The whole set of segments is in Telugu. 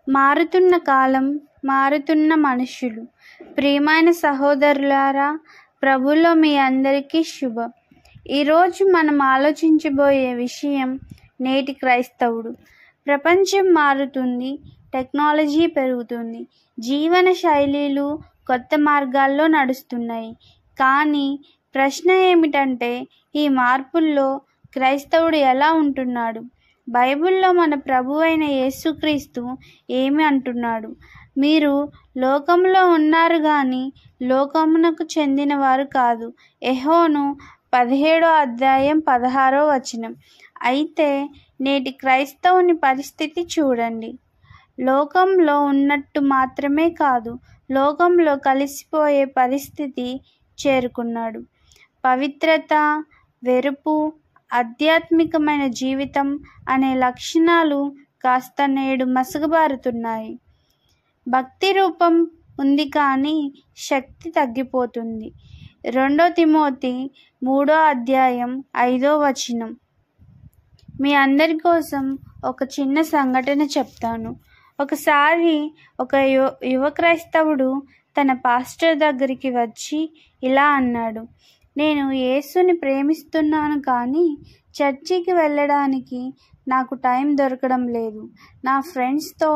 మారుతున్న కాలం, మారుతున్న మనుషులు. ప్రియమైన సహోదరులారా, ప్రభులో మీ అందరికీ శుభం. ఈరోజు మనం ఆలోచించబోయే విషయం నేటి క్రైస్తవుడు. ప్రపంచం మారుతుంది, టెక్నాలజీ పెరుగుతుంది, జీవన శైలిలు కొత్త మార్గాల్లో నడుస్తున్నాయి. కానీ ప్రశ్న ఏమిటంటే, ఈ మార్పుల్లో క్రైస్తవుడు ఎలా ఉంటున్నాడు? బైబిల్లో మన ప్రభువైన యేసుక్రీస్తు ఏమి అంటున్నాడు? మీరు లోకంలో ఉన్నారు గాని లోకమునకు చెందినవారు కాదు. యోహాను 17:16. అయితే నేటి క్రైస్తవుని పరిస్థితి చూడండి. లోకంలో ఉన్నట్టు మాత్రమే కాదు, లోకంలో కలిసిపోయే పరిస్థితి చేరుకున్నాడు. పవిత్రత, వెరుపు, ఆధ్యాత్మికమైన జీవితం అనే లక్షణాలు కాస్త నేడు మసకబారుతున్నాయి. భక్తి రూపం ఉంది కానీ శక్తి తగ్గిపోతుంది. 2 తిమోతి 3:5. మీ అందరి కోసం ఒక చిన్న సంఘటన చెప్తాను. ఒకసారి ఒక యువ క్రైస్తవుడు తన పాస్టర్ దగ్గరికి వచ్చి ఇలా అన్నాడు: నేను యేసుని ప్రేమిస్తున్నాను కానీ చర్చికి వెళ్ళడానికి నాకు టైం దొరకడం లేదు. నా ఫ్రెండ్స్తో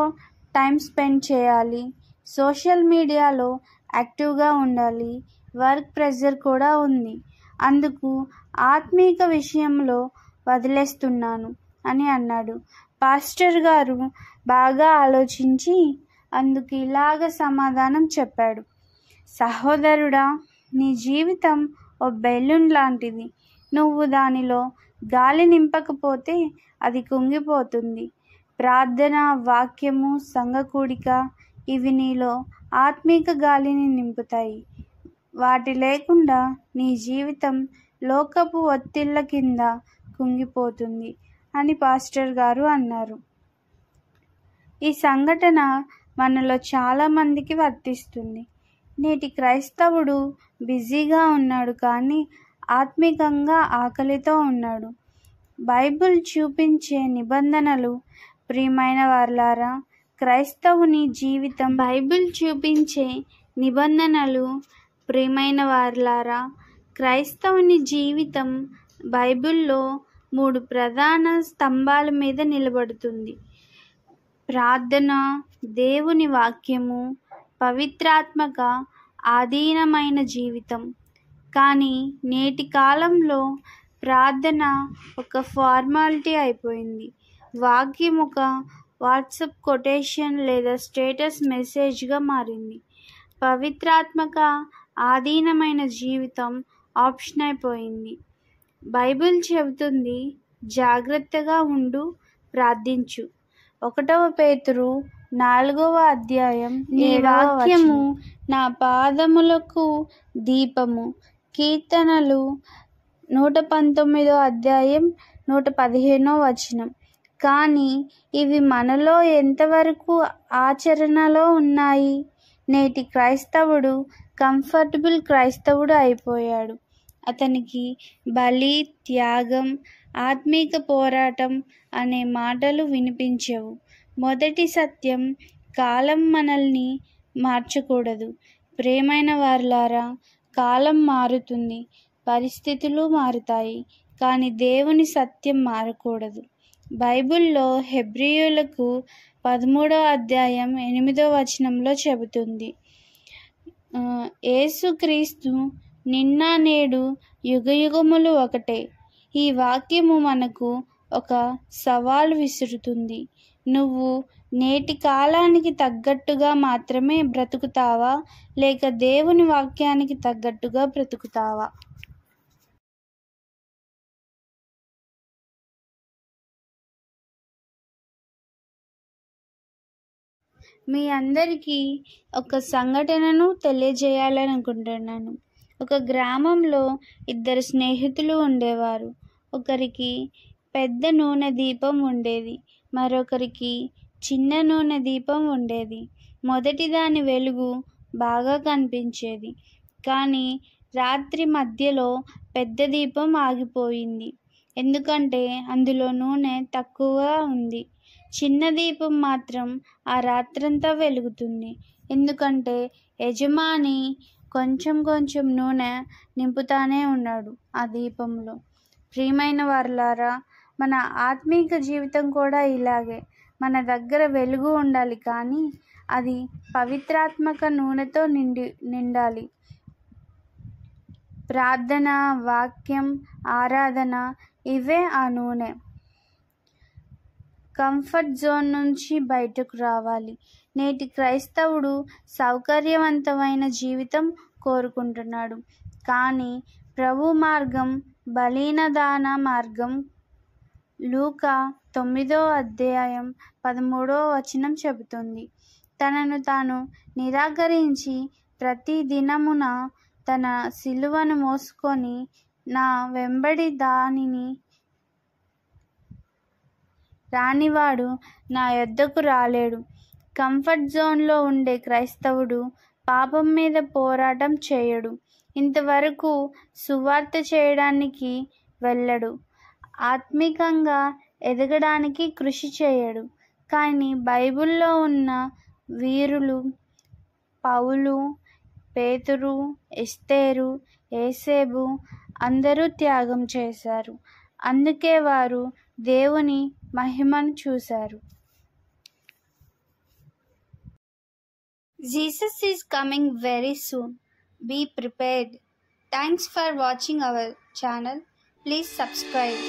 టైం స్పెండ్ చేయాలి, సోషల్ మీడియాలో యాక్టివ్గా ఉండాలి, వర్క్ ప్రెషర్ కూడా ఉంది, అందుకు ఆత్మీక విషయంలో వదిలేస్తున్నాను అని అన్నాడు. పాస్టర్ గారు బాగా ఆలోచించి అందుకు ఇలాగ సమాధానం చెప్పాడు: సహోదరుడా, నీ జీవితం ఓ బెలూన్ లాంటిది. నువ్వు దానిలో గాలి నింపకపోతే అది కుంగిపోతుంది. ప్రార్థన, వాక్యము, సంఘ కూడిక ఇవి నీలో ఆత్మీక గాలిని నింపుతాయి. వాటి లేకుండా నీ జీవితం లోకపు ఒత్తిళ్ల కింద కుంగిపోతుంది అని పాస్టర్ గారు అన్నారు. ఈ సంఘటన మనలో చాలామందికి వర్తిస్తుంది. నేటి క్రైస్తవుడు బిజీగా ఉన్నాడు కానీ ఆత్మికంగా ఆకలితో ఉన్నాడు. బైబిల్ చూపించే నిబంధనలు ప్రియమైన వారలారా, క్రైస్తవుని జీవితం క్రైస్తవుని జీవితం బైబిల్లో 3 ప్రధాన స్తంభాల మీద నిలబడుతుంది: ప్రార్థన, దేవుని వాక్యము, పవిత్రాత్మక ఆధీనమైన జీవితం. కానీ నేటి కాలంలో ప్రార్థన ఒక ఫార్మాలిటీ అయిపోయింది. వాక్యం ఒక వాట్సాప్ కొటేషన్ లేదా స్టేటస్ మెసేజ్గా మారింది. పవిత్రాత్మక ఆధీనమైన జీవితం ఆప్షన్ అయిపోయింది. బైబిల్ చెబుతుంది, జాగ్రత్తగా ఉండు, ప్రార్థించు. 1 పేతురు 4:7. నీ వాక్యము నా పాదములకు దీపము. కీర్తనలు 119:115. కానీ ఇవి మనలో ఎంతవరకు ఆచరణలో ఉన్నాయి? నేటి క్రైస్తవుడు కంఫర్టబుల్ క్రైస్తవుడు అయిపోయాడు. అతనికి బలి, త్యాగం, ఆత్మీక పోరాటం అనే మాటలు వినిపించవు. మొదటి సత్యం, కాలం మనల్ని మార్చకూడదు. ప్రియమైన వారలారా, కాలం మారుతుంది, పరిస్థితులు మారుతాయి, కానీ దేవుని సత్యం మారకూడదు. బైబిల్లో హెబ్రీయులకు 13:8 చెబుతుంది: యేసుక్రీస్తు నిన్న నేడు యుగయుగములు ఒకటే. ఈ వాక్యము మనకు ఒక సవాలు విసురుతుంది. నువ్వు నేటి కాలానికి తగ్గట్టుగా మాత్రమే బ్రతుకుతావా, లేక దేవుని వాక్యానికి తగ్గట్టుగా బ్రతుకుతావా? మీ అందరికీ ఒక సంఘటనను తెలియజేయాలనుకుంటున్నాను. ఒక గ్రామంలో 2 స్నేహితులు ఉండేవారు. ఒకరికి పెద్ద నూనె దీపం ఉండేది, మరొకరికి చిన్న నూనె దీపం ఉండేది. మొదటి దాని వెలుగు బాగా కనిపించేది, కానీ రాత్రి మధ్యలో పెద్ద దీపం ఆగిపోయింది. ఎందుకంటే అందులో నూనె తక్కువగా ఉంది. చిన్న దీపం మాత్రం ఆ రాత్రంతా వెలుగుతుంది. ఎందుకంటే యజమాని కొంచెం కొంచెం నూనె నింపుతానే ఉన్నాడు ఆ దీపంలో. ప్రియమైన వారలారా, మన ఆత్మీక జీవితం కూడా ఇలాగే. మన దగ్గర వెలుగు ఉండాలి, కానీ అది పవిత్రాత్మక నూనెతో నిండాలి. ప్రార్థన, వాక్యం, ఆరాధన ఇవే ఆ నూనె. కంఫర్ట్ జోన్ నుంచి బయటకు రావాలి. నేటి క్రైస్తవుడు సౌకర్యవంతమైన జీవితం కోరుకుంటున్నాడు, కానీ ప్రభు మార్గం బలీనదాన మార్గం. లూకా 9:13 చెబుతుంది, తనను తాను నిరాకరించి ప్రతి దినమున తన సిలువను మోసుకొని నా వెంబడి రానివాడు నా యొద్దకు రాలేడు. కంఫర్ట్ జోన్లో ఉండే క్రైస్తవుడు పాపం మీద పోరాటం చేయడు. ఇంతవరకు సువార్త చేయడానికి వెళ్ళడు. ఆత్మికంగా ఎదగడానికి కృషి చేయడు. కానీ బైబిల్లో ఉన్న వీరులు పౌలు, పేతురు, ఎస్తేరు, యేసేబు అందరూ త్యాగం చేశారు. అందుకే వారు దేవుని మహిమను చూశారు. Jesus is coming very soon. Be prepared. Thanks for watching our channel. Please subscribe.